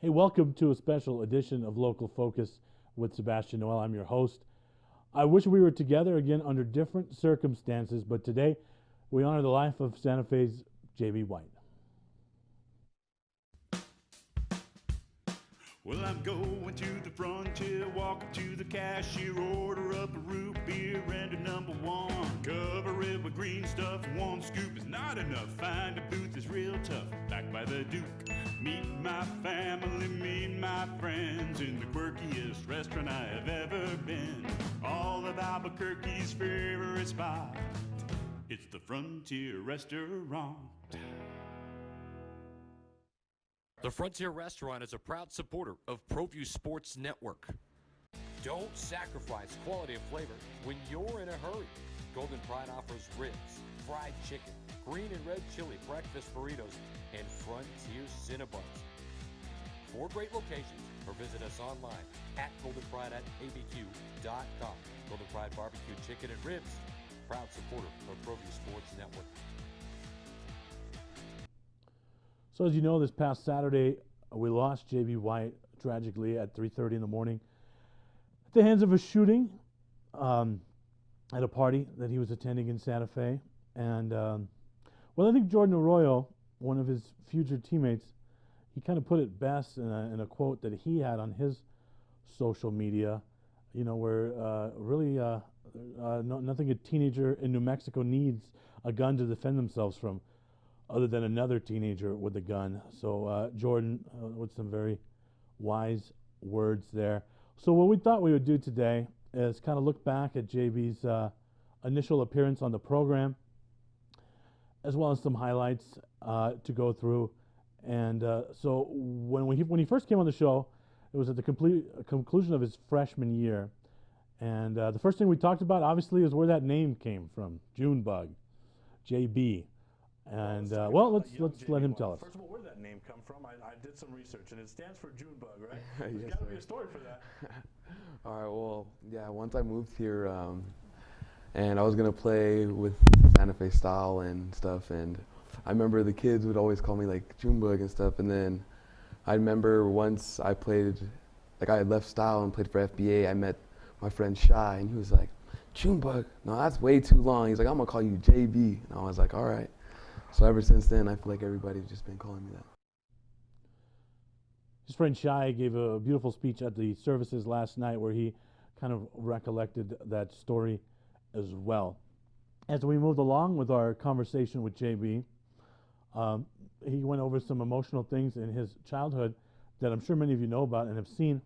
Hey, welcome to a special edition of Local Focus with Sebastian Noel. I'm your host. I wish we were together again under different circumstances, but today we honor the life of Santa Fe's J.B. White. Well, I'm going to the frontier, walk up to the cashier, order up a root beer and a number one. Cover it with green stuff, one scoop is not enough. Find a booth that's real tough, backed by the Duke. Meet my family, meet my friends in the quirkiest restaurant I have ever been. All of Albuquerque's favorite spot, it's the Frontier Restaurant. The Frontier Restaurant is a proud supporter of Proview Sports Network. Don't sacrifice quality and flavor when you're in a hurry. Golden Pride offers ribs, fried chicken, green and red chili breakfast burritos, and Frontier Cinnabons. 4 great locations, or visit us online at goldenpride@abq.com. Golden Pride Barbecue Chicken and Ribs, proud supporter of Proview Sports Network. So as you know, this past Saturday, we lost J.B. White tragically at 3:30 in the morning at the hands of a shooting at a party that he was attending in Santa Fe. And, well, I think Jordan Arroyo, one of his future teammates, he kind of put it best in a quote that he had on his social media, you know, where really nothing a teenager in New Mexico needs a gun to defend themselves from, other than another teenager with a gun. So Jordan with some very wise words there. So what we thought we would do today is kind of look back at JB's initial appearance on the program, as well as some highlights to go through. And so when he first came on the show, it was at the conclusion of his freshman year. And the first thing we talked about, obviously, is where that name came from, Junebug, JB. And well, let's let him tell us. First of all, where did that name come from? I did some research, and it stands for Junebug, right? Yes, There's got to be a story for that. All right, well, yeah, once I moved here, and I was going to play with Santa Fe style and stuff, and I remember the kids would always call me, like, Junebug and stuff, and then I remember once I played, like, I had left style and played for FBA, I met my friend Shy, and he was like, Junebug? No, that's way too long. He's like, I'm going to call you JB. And I was like, all right. So ever since then, I feel like everybody's just been calling me that. His friend Shai gave a beautiful speech at the services last night where he kind of recollected that story as well. As we moved along with our conversation with JB, he went over some emotional things in his childhood that I'm sure many of you know about and have seen.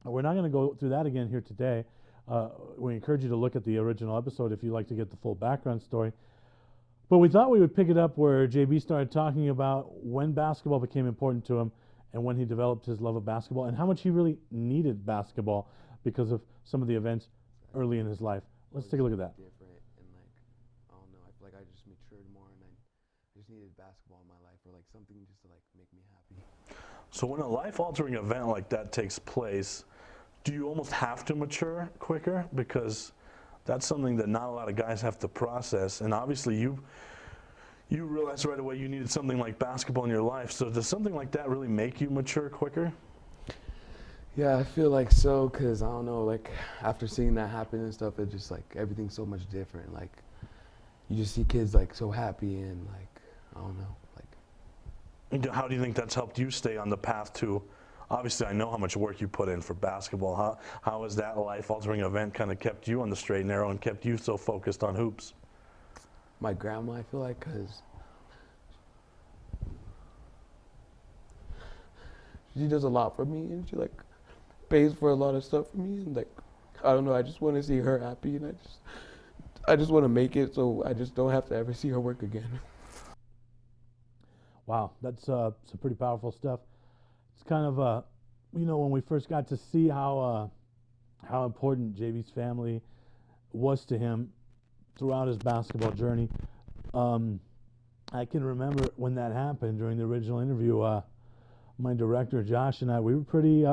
We're not going to go through that again here today. We encourage you to look at the original episode if you'd like to get the full background story. But we thought we would pick it up where JB started talking about when basketball became important to him and when he developed his love of basketball and how much he really needed basketball because of some of the events early in his life. Let's take a look at that. Different and like, I don't know, I feel like I just matured more and I just needed basketball in my life or like something just to like make me happy. So when a life-altering event like that takes place, do you almost have to mature quicker? Because that's something that not a lot of guys have to process, and obviously you realized right away you needed something like basketball in your life. So does something like that really make you mature quicker? Yeah, I feel like so, because I don't know, like after seeing that happen and stuff, it just like everything's so much different. Like you just see kids like so happy and like, I don't know. Like, how do you think that's helped you stay on the path to, obviously I know how much work you put in for basketball. How has that life-altering event kind of kept you on the straight and narrow and kept you so focused on hoops? my grandma, I feel like, because she does a lot for me and she like pays for a lot of stuff for me, and like, I don't know, I just want to see her happy, and I just want to make it so I just don't have to ever see her work again. Wow, that's some pretty powerful stuff. It's kind of, you know, when we first got to see how important JB's family was to him throughout his basketball journey. I can remember when that happened during the original interview. My director Josh and I, we were pretty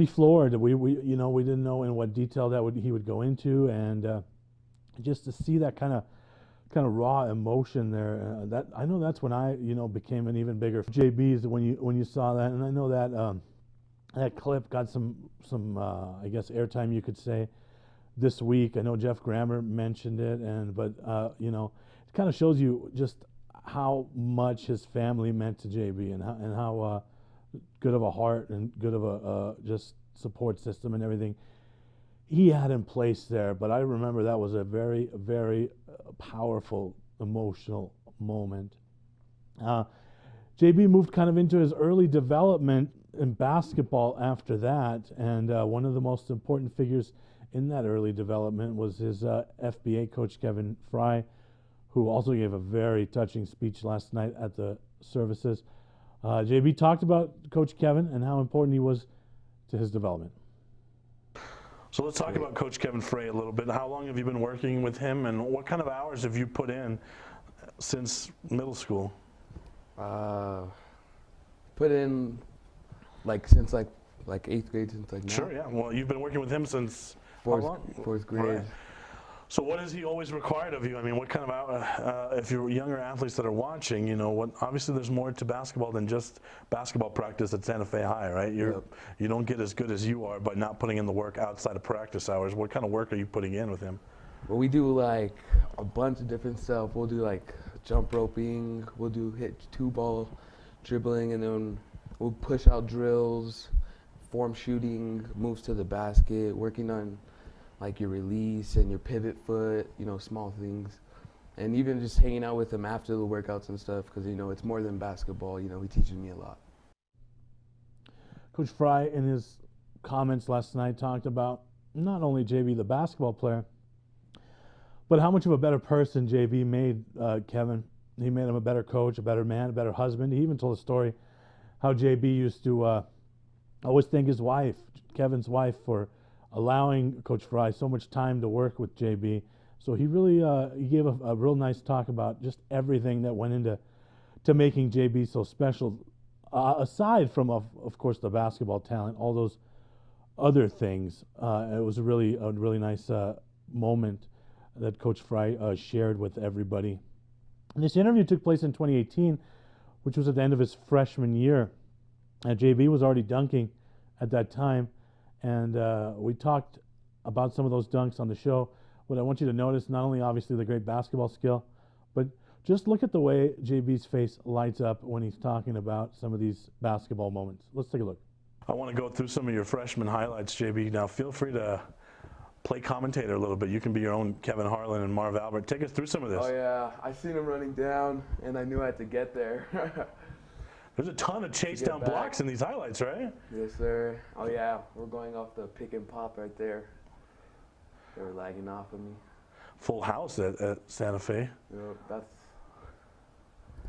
floored. We you know, we didn't know in what detail that he would go into, and just to see that kind of kind of raw emotion there. That I know that's when I became an even bigger JB's when you saw that, and I know that that clip got some I guess airtime, you could say, this week. I know Jeff Grammer mentioned it, but it kind of shows you just how much his family meant to JB, and how good of a heart and good of a just support system and everything he had in place there. But I remember that was a very, very powerful, emotional moment. JB moved kind of into his early development in basketball after that, and one of the most important figures in that early development was his FBA coach, Kevin Fry, who also gave a very touching speech last night at the services. JB talked about Coach Kevin and how important he was to his development. So let's talk about Coach Kevin Frey a little bit. How long have you been working with him, and what kind of hours have you put in since middle school? Put in since 8th grade, since now. Sure, yeah. Well, you've been working with him since fourth grade. Right. So what has he always required of you? I mean, what kind of if you're younger athletes that are watching, obviously there's more to basketball than just basketball practice at Santa Fe High, right? You don't get as good as you are by not putting in the work outside of practice hours. What kind of work are you putting in with him? Well, we do a bunch of different stuff. We'll do jump roping, we'll do hit 2-ball dribbling, and then we'll push out drills, form shooting, moves to the basket, working on your release and your pivot foot, small things. And even just hanging out with him after the workouts and stuff, because, it's more than basketball. He teaches me a lot. Coach Fry, in his comments last night, talked about not only JB, the basketball player, but how much of a better person JB made Kevin. He made him a better coach, a better man, a better husband. He even told a story how JB used to always thank his wife, Kevin's wife, for allowing Coach Fry so much time to work with JB. So he really he gave a real nice talk about just everything that went into making JB so special, aside from, of course, the basketball talent, all those other things. It was a really nice moment that Coach Fry shared with everybody. And this interview took place in 2018, which was at the end of his freshman year. JB was already dunking at that time, and we talked about some of those dunks on the show. What I want you to notice, not only obviously the great basketball skill, but just look at the way JB's face lights up when he's talking about some of these basketball moments. Let's take a look. I want to go through some of your freshman highlights, JB. Now, feel free to play commentator a little bit. You can be your own Kevin Harlan and Marv Albert. Take us through some of this. Oh, yeah. I seen him running down, and I knew I had to get there. There's a ton of chase down blocks in these highlights, right? Yes, sir. Oh, yeah. We're going off the pick and pop right there. They were lagging off of me. Full house at Santa Fe. That's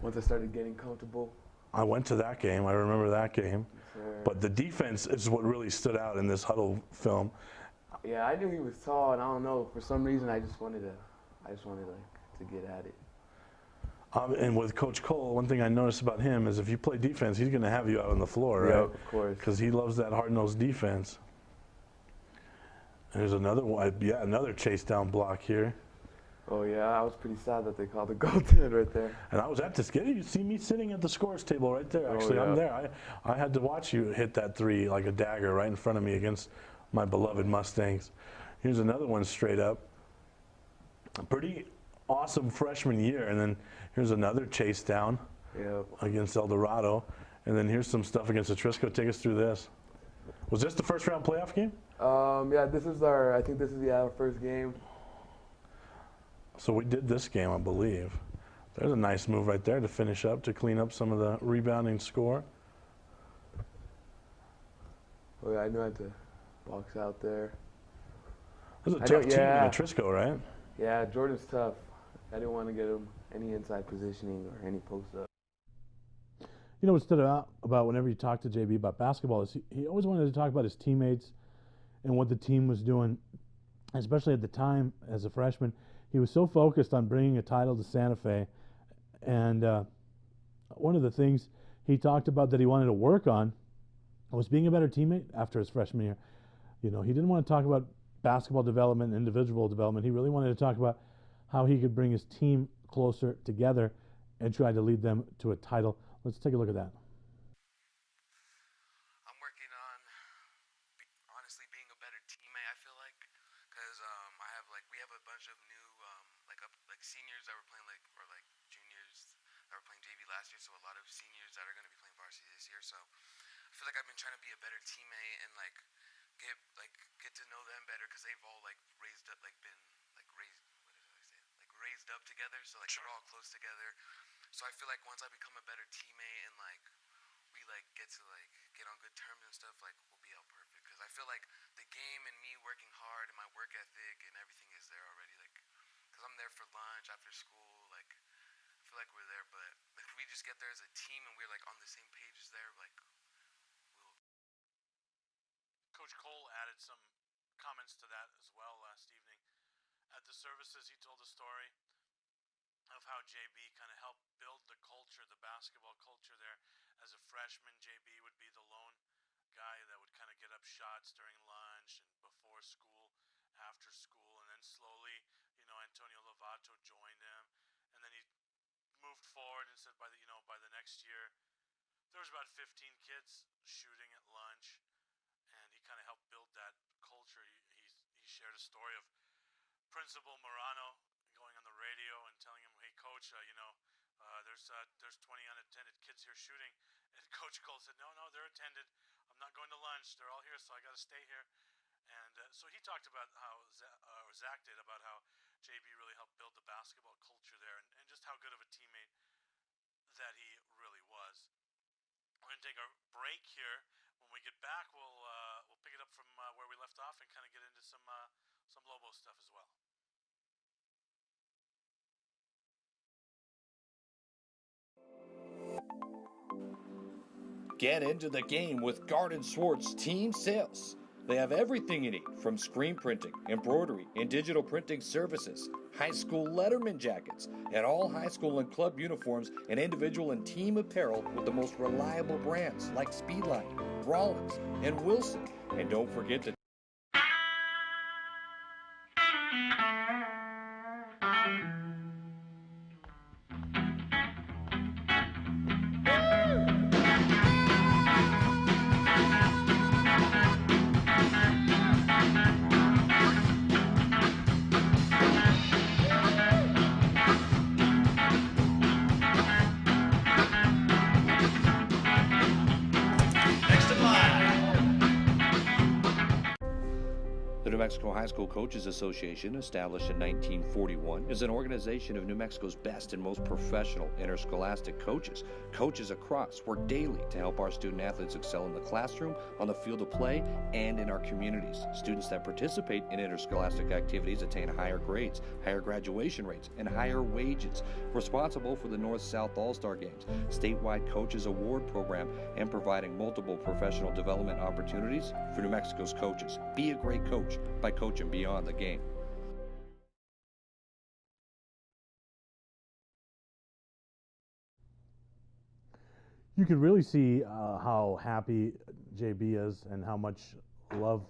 once I started getting comfortable. I went to that game. I remember that game. Yes, but the defense is what really stood out in this huddle film. Yeah, I knew he was tall, and I don't know, for some reason I just wanted to get at it. And with Coach Cole, one thing I noticed about him is if you play defense, he's going to have you out on the floor, right? Yeah, of course. Because he loves that hard-nosed defense. There's another one, another chase down block here. Oh yeah, I was pretty sad that they called the goaltend right there. And I was at this game. You see me sitting at the scores table right there. Actually, I'm there. I had to watch you hit that three like a dagger right in front of me against my beloved Mustangs. Here's another one straight up. A pretty awesome freshman year, and then here's another chase down against El Dorado, and then here's some stuff against Atrisco. Take us through this. Was this the first round playoff game? Yeah, this is our first game. So we did this game, I believe. There's a nice move right there to finish up, to clean up some of the rebounding score. Oh yeah, I knew I had to box out there. This is a tough team in Atrisco, right? Yeah, Jordan's tough. I didn't want to get him any inside positioning or any post-up. You know what stood out about whenever you talk to JB about basketball is he always wanted to talk about his teammates and what the team was doing, especially at the time as a freshman. He was so focused on bringing a title to Santa Fe, and one of the things he talked about that he wanted to work on was being a better teammate after his freshman year. You know, he didn't want to talk about basketball development, individual development. He really wanted to talk about how he could bring his team closer together and tried to lead them to a title. Let's take a look at that. I'm working on honestly being a better teammate. I feel like because we have a bunch of new like seniors that were playing or juniors that were playing JV last year. So a lot of seniors that are going to be playing varsity this year. So I feel like I've been trying to be a better teammate and get to know them better because they've all raised up raised up together. So we're all close together. So I feel like once I become a better teammate and we get to get on good terms and stuff, we'll be out perfect. Because I feel like the game and me working hard and my work ethic and everything is there already. Because I'm there for lunch after school. I feel like we're there. But if we just get there as a team and we're on the same page as there, we'll. Coach Cole added some comments to that as well last evening. At the services, he told a story of how JB kind of helped build the culture, the basketball culture there. As a freshman, JB would be the lone guy that would kind of get up shots during lunch and before school, after school, and then slowly, Antonio Lovato joined him, and then he moved forward and said by the next year, there was about 15 kids shooting at lunch, and he kind of helped build that culture. He shared a story of Principal Morano going on the radio and telling him, "Hey, Coach, there's 20 unattended kids here shooting." And Coach Cole said, "No, they're attended. I'm not going to lunch. They're all here, so I got to stay here." And so he talked about how Zach did about how JB really helped build the basketball culture there, and just how good of a teammate that he really was. We're going to take a break here. When we get back, we'll pick it up from where we left off and kind of get into some Lobo stuff as well. Get into the game with Garden Swartz Team Sales. They have everything you need, from screen printing, embroidery, and digital printing services, high school letterman jackets, and all high school and club uniforms, and individual and team apparel with the most reliable brands like Speedline, Rollins, and Wilson. And don't forget to The New Mexico High School Coaches Association, established in 1941, is an organization of New Mexico's best and most professional interscholastic coaches. Coaches across work daily to help our student athletes excel in the classroom, on the field of play, and in our communities. Students that participate in interscholastic activities attain higher grades, higher graduation rates, and higher wages. Responsible for the North-South All-Star Games, statewide Coaches Award Program, and providing multiple professional development opportunities for New Mexico's coaches. Be a great coach by coaching beyond the game. You can really see how happy JB is and how much love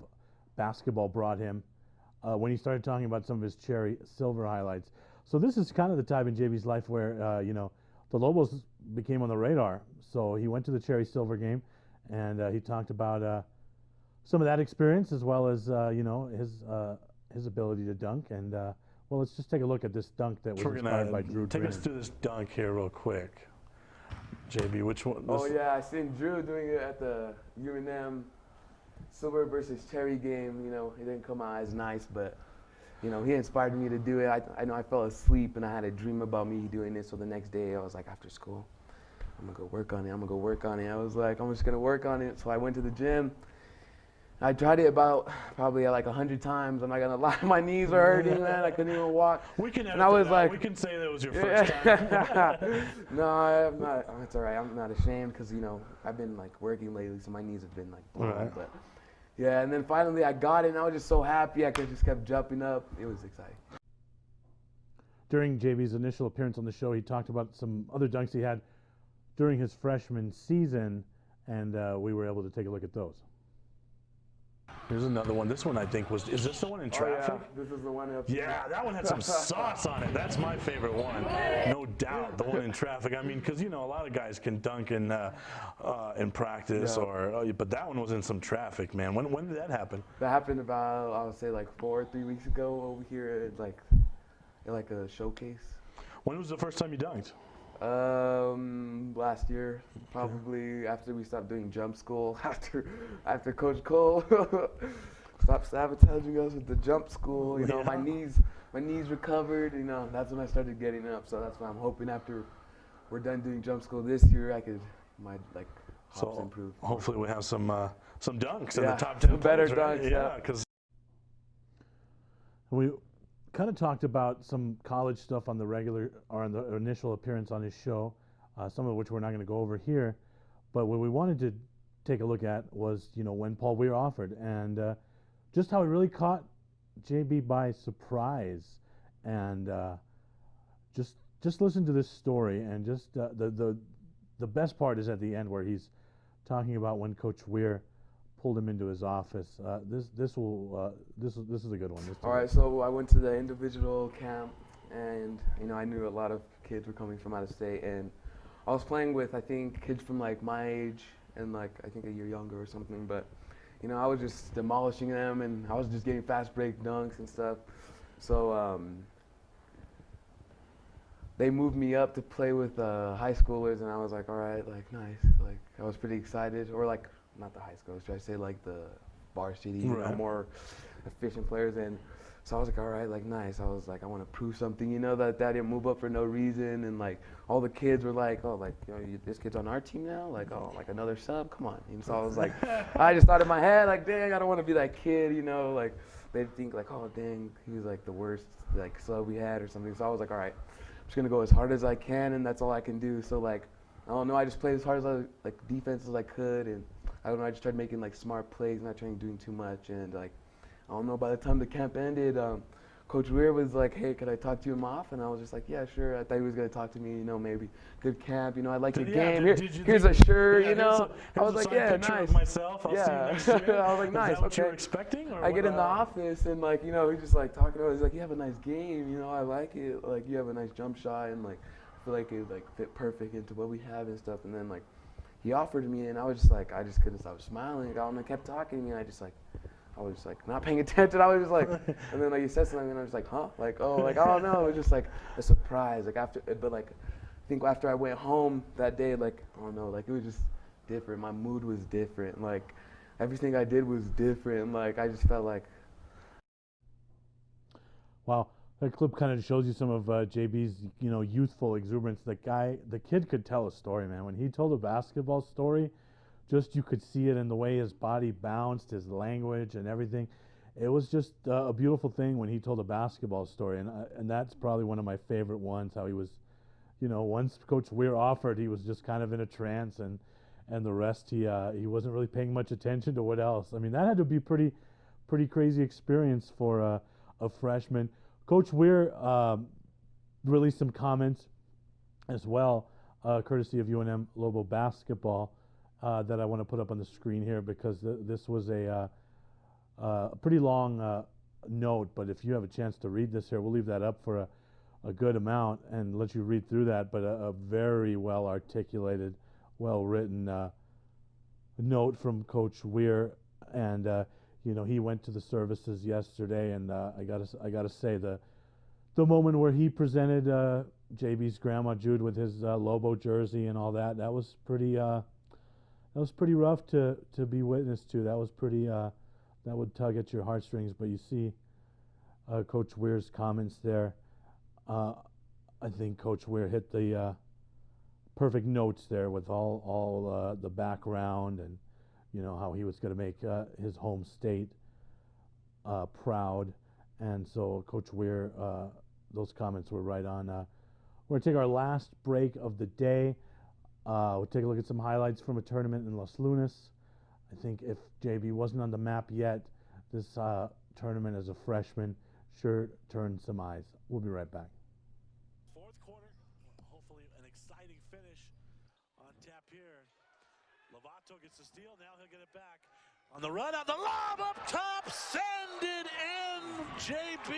basketball brought him when he started talking about some of his cherry silver highlights. So this is kind of the time in JB's life where the Lobos became on the radar. So he went to the cherry silver game, and he talked about some of that experience, as well as his ability to dunk. And well, let's just take a look at this dunk that was inspired by Drew. Take us through this dunk here real quick, JB. Which one? Oh yeah, I seen Drew doing it at the UNM silver versus cherry game. It didn't come out as nice, but he inspired me to do it. I know I fell asleep and I had a dream about me doing it. So the next day I was like, after school, I'm gonna go work on it. I was like, I'm just gonna work on it. So I went to the gym. I tried it probably 100 times. I'm not gonna lie, my knees were hurting, man. I couldn't even walk. We can and I was like, we can say that was your first time. No, I'm not. It's all right. I'm not ashamed because I've been working lately, so my knees have been blown. Right. But yeah, and then finally I got it, and I was just so happy. I just kept jumping up. It was exciting. During JB's initial appearance on the show, he talked about some other dunks he had during his freshman season, and we were able to take a look at those. Here's another one. This one I think is this the one in traffic? Oh, yeah. This is the one up. Yeah, that one had some sauce on it. That's my favorite one, no doubt. The one in traffic. I mean, because a lot of guys can dunk in practice, but that one was in some traffic, man. When did that happen? That happened about, I would say, like 4 or 3 weeks ago over here at like a showcase. When was the first time you dunked? Last year, probably after we stopped doing jump school, after Coach Cole stopped sabotaging us with the jump school. My knees recovered. That's when I started getting up. So that's why I'm hoping after we're done doing jump school this year, my hops improve. Hopefully we have some dunks in the top 10 some better players, dunks. Yeah, because We kind of talked about some college stuff on the initial appearance on his show, some of which we're not going to go over here. But what we wanted to take a look at was, when Paul Weir offered, and just how it really caught JB by surprise. And just listen to this story, and just the best part is at the end where he's talking about when Coach Weir pulled him into his office. This is a good one. All right, so I went to the individual camp, and I knew a lot of kids were coming from out of state, and I was playing with, I think, kids from like my age and like I think a year younger or something. But I was just demolishing them, and I was just getting fast break dunks and stuff. So they moved me up to play with high schoolers, and I was like, all right, like nice. Like I was pretty excited, or like. Not the high schoolers, should I say like the varsity, more efficient players. And so I was like, all right, like nice. I was like, I want to prove something, that I didn't move up for no reason. And like all the kids were like, oh, like this kid's on our team now, like oh, like another sub, come on. And so I was like, I just thought in my head, like dang, I don't want to be that kid, like they'd think like, oh dang, he was like the worst like sub we had or something. So I was like, all right, I'm just gonna go as hard as I can, and that's all I can do. So like, I don't know, I just played as hard as defense as I could, and I don't know, I just tried making like smart plays, not trying doing too much. And like, I don't know, by the time the camp ended, Coach Weir was like, hey, could I talk to him off? And I was just like, yeah, sure. I thought he was going to talk to me, maybe good camp, I like your game. Here's a shirt, I was like, yeah, nice. Of myself. I'll see you next year. I was like, nice. Is that what you were expecting? Or I get in the office, and like, he's just like talking about it. He's like, you have a nice game, I like it. Like, you have a nice jump shot, and like, I feel like it like fit perfect into what we have and stuff. And then like, he offered me, and I was just like, I just couldn't stop smiling. And kept talking to me, and I was just like not paying attention. I was just like, and then like he said something, and I was like, huh? Like, oh, like I don't know. It was just like a surprise. Like but like, I think after I went home that day, like I don't know, like it was just different. My mood was different. Like everything I did was different. Like I just felt like. Wow. That clip kind of shows you some of JB's, youthful exuberance. The kid could tell a story, man. When he told a basketball story, just you could see it in the way his body bounced, his language, and everything. It was just a beautiful thing when he told a basketball story, and that's probably one of my favorite ones. How he was, once Coach Weir offered, he was just kind of in a trance, and the rest he wasn't really paying much attention to what else. I mean, that had to be pretty crazy experience for a freshman. Coach Weir released some comments as well, courtesy of UNM Lobo basketball, that I want to put up on the screen here, because this was a pretty long note. But if you have a chance to read this here, we'll leave that up for a good amount and let you read through that. But a very well articulated, well written note from Coach Weir, and he went to the services yesterday, and I gotta say the moment where he presented JB's grandma Jude with his Lobo jersey and all that was pretty rough to be witness to. That was pretty that would tug at your heartstrings. But you see Coach Weir's comments there. I think Coach Weir hit the perfect notes there with all the background, and how he was going to make his home state proud. And so Coach Weir, those comments were right on. We're going to take our last break of the day. We'll take a look at some highlights from a tournament in Los Lunas. I think if JB wasn't on the map yet, this tournament as a freshman sure turned some eyes. We'll be right back. Fourth quarter, hopefully an exciting finish on tap here. Lovato gets the steal, now he'll get it back. On the run, out the lob up top, send it in, JB.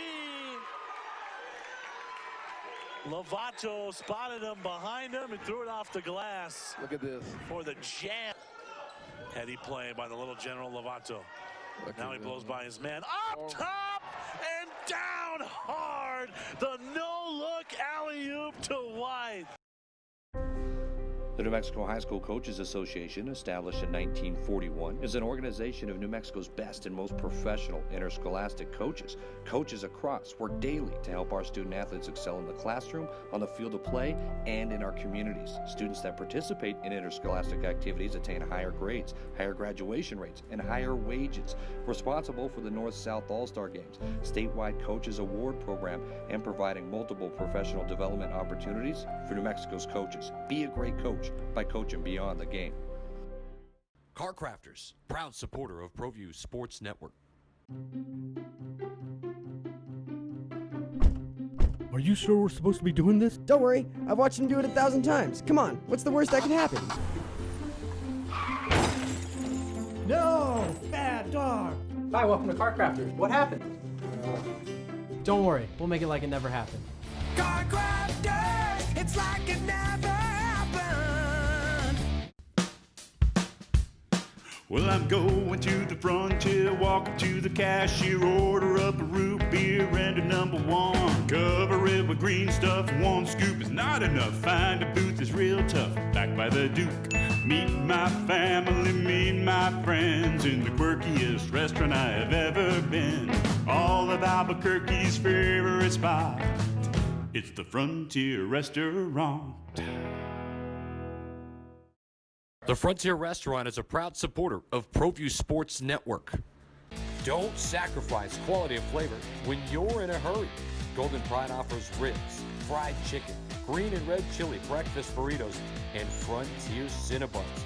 Lovato spotted him behind him and threw it off the glass. Look at this. For the jam. Heady play by the little General Lovato. Now he blows by his man. Up top and down hard. The no-look alley-oop to White. The New Mexico High School Coaches Association, established in 1941, is an organization of New Mexico's best and most professional interscholastic coaches. Coaches across work daily to help our student athletes excel in the classroom, on the field of play, and in our communities. Students that participate in interscholastic activities attain higher grades, higher graduation rates, and higher wages. Responsible for the North-South All-Star Games, statewide Coaches Award Program, and providing multiple professional development opportunities for New Mexico's coaches. Be a great coach by coaching beyond the game. Car Crafters, proud supporter of Proview Sports Network. Are you sure we're supposed to be doing this? Don't worry, I've watched him do it 1,000 times. Come on, what's the worst that can happen? No! Bad dog! Hi, welcome to Car Crafters. What happened? Don't worry, we'll make it like it never happened. Car Crafters, it's like it never happened. Well, I'm going to the frontier, walk up to the cashier, order up a root beer and a number one. Cover it with green stuff, one scoop is not enough. Find a booth is real tough, back by the Duke. Meet my family, meet my friends in the quirkiest restaurant I have ever been. All of Albuquerque's favorite spot, it's the Frontier Restaurant. The Frontier Restaurant is a proud supporter of Proview Sports Network. Don't sacrifice quality and flavor when you're in a hurry. Golden Pride offers ribs, fried chicken, green and red chili breakfast burritos, and Frontier Cinnabons.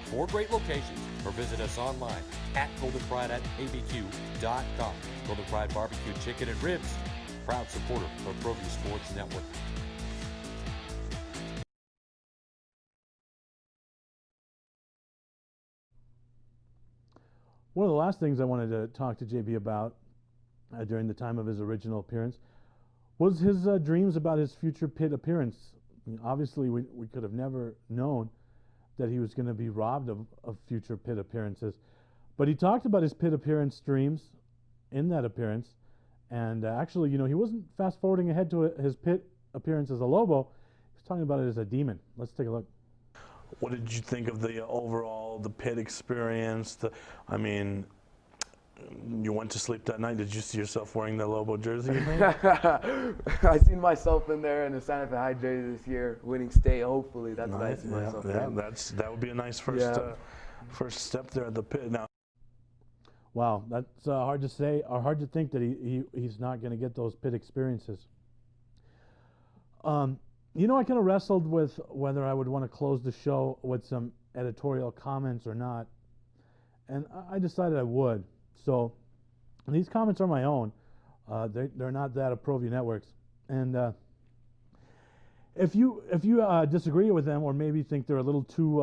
4 great locations, or visit us online at goldenpride@abq.com. Golden Pride Barbecue Chicken and Ribs, proud supporter of Proview Sports Network. One of the last things I wanted to talk to JB about during the time of his original appearance was his dreams about his future pit appearance. I mean, obviously, we could have never known that he was going to be robbed of future pit appearances. But he talked about his pit appearance dreams in that appearance. And actually, he wasn't fast forwarding ahead to his pit appearance as a Lobo. He was talking about it as a Demon. Let's take a look. What did you think of the overall, the pit experience? I mean, you went to sleep that night. Did you see yourself wearing the Lobo jersey? I seen myself in there in the Santa Fe High jersey this year, winning state. Hopefully, that's what I see myself in. That would be a nice first first step there at the pit. Now, wow, that's hard to say, or hard to think that he's not going to get those pit experiences. I kind of wrestled with whether I would want to close the show with some editorial comments or not, and I decided I would. So these comments are my own. They're not that of Proview Networks. And if you disagree with them, or maybe think they're a little too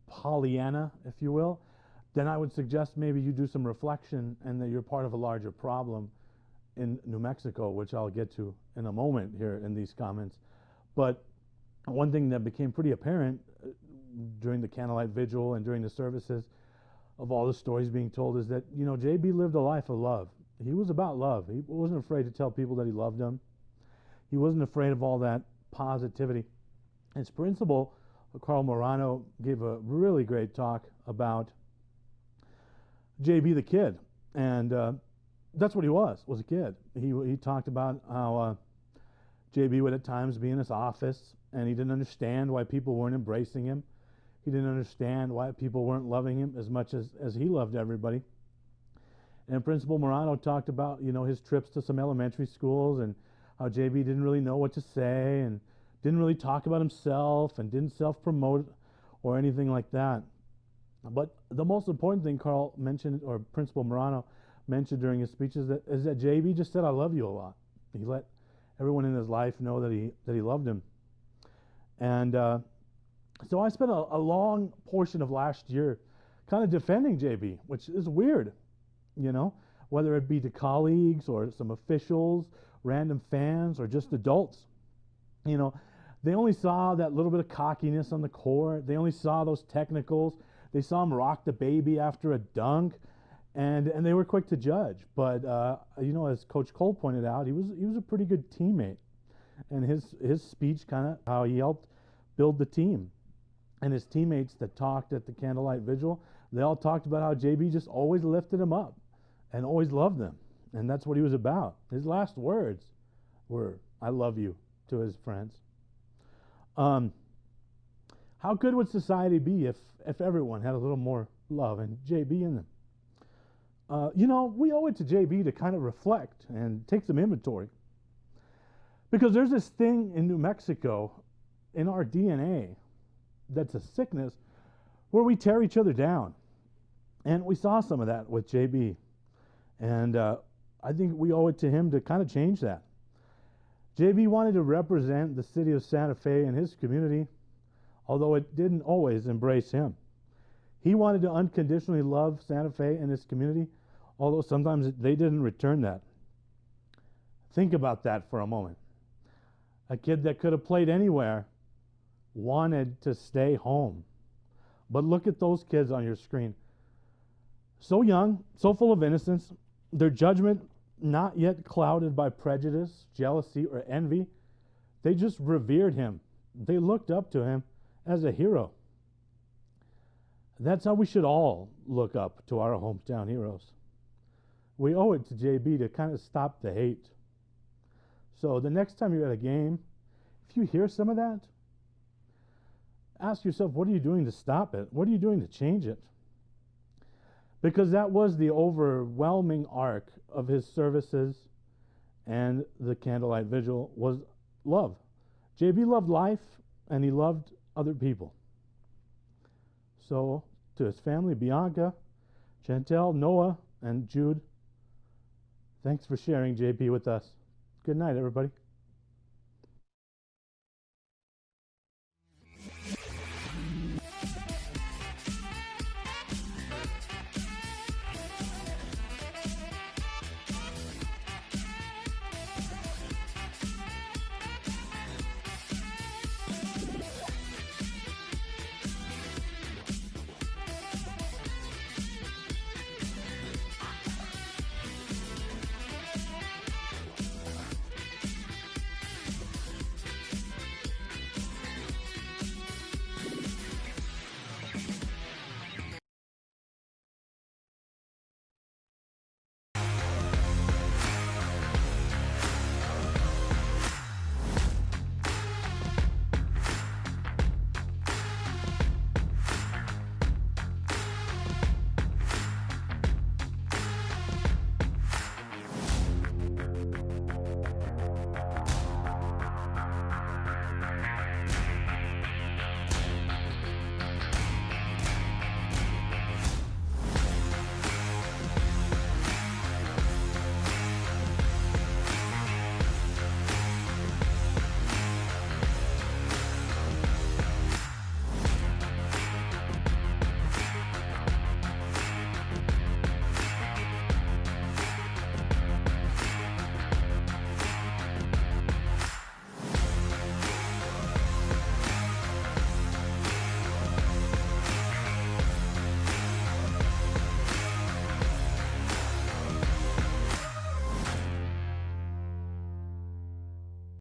Pollyanna, if you will, then I would suggest maybe you do some reflection and that you're part of a larger problem in New Mexico, which I'll get to in a moment here in these comments. But one thing that became pretty apparent during the candlelight vigil and during the services of all the stories being told is that, JB lived a life of love. He was about love. He wasn't afraid to tell people that he loved them. He wasn't afraid of all that positivity. His principal, Carl Morano, gave a really great talk about JB the kid. And that's what he was a kid. He talked about how JB would at times be in his office and he didn't understand why people weren't embracing him. He didn't understand why people weren't loving him as much as he loved everybody. And Principal Morano talked about, his trips to some elementary schools and how JB didn't really know what to say and didn't really talk about himself and didn't self-promote or anything like that. But the most important thing Carl mentioned, or Principal Morano mentioned during his speech, is that JB just said, "I love you" a lot. He let everyone in his life know that he loved him. And so I spent a long portion of last year kind of defending JB, which is weird, you know, whether it be to colleagues or some officials, random fans, or just adults. You know, they only saw that little bit of cockiness on the court. They only saw those technicals. They saw him rock the baby after a dunk, and they were quick to judge. But you know, as Coach Cole pointed out, he was a pretty good teammate, and his speech kind of how he helped build the team. And his teammates that talked at the candlelight vigil, they all talked about how JB just always lifted him up and always loved them, and that's what he was about. His last words were, "I love you," to his friends. How good would society be if everyone had a little more love and JB in them? You know, we owe it to JB to kind of reflect and take some inventory. Because there's this thing in New Mexico, in our DNA, that's a sickness, where we tear each other down. And we saw some of that with JB. And I think we owe it to him to kind of change that. JB wanted to represent the city of Santa Fe and his community, although it didn't always embrace him. He wanted to unconditionally love Santa Fe and his community, although sometimes they didn't return that. Think about that for a moment. A kid that could have played anywhere wanted to stay home. But look at those kids on your screen. So young, so full of innocence, their judgment not yet clouded by prejudice, jealousy, or envy. They just revered him. They looked up to him as a hero. That's how we should all look up to our hometown heroes. We owe it to JB to kind of stop the hate. So the next time you're at a game, if you hear some of that, ask yourself, what are you doing to stop it? What are you doing to change it? Because that was the overwhelming arc of his services and the candlelight vigil was love. JB loved life and he loved other people. So to his family, Bianca, Chantel, Noah, and Jude, thanks for sharing JB with us. Good night, everybody.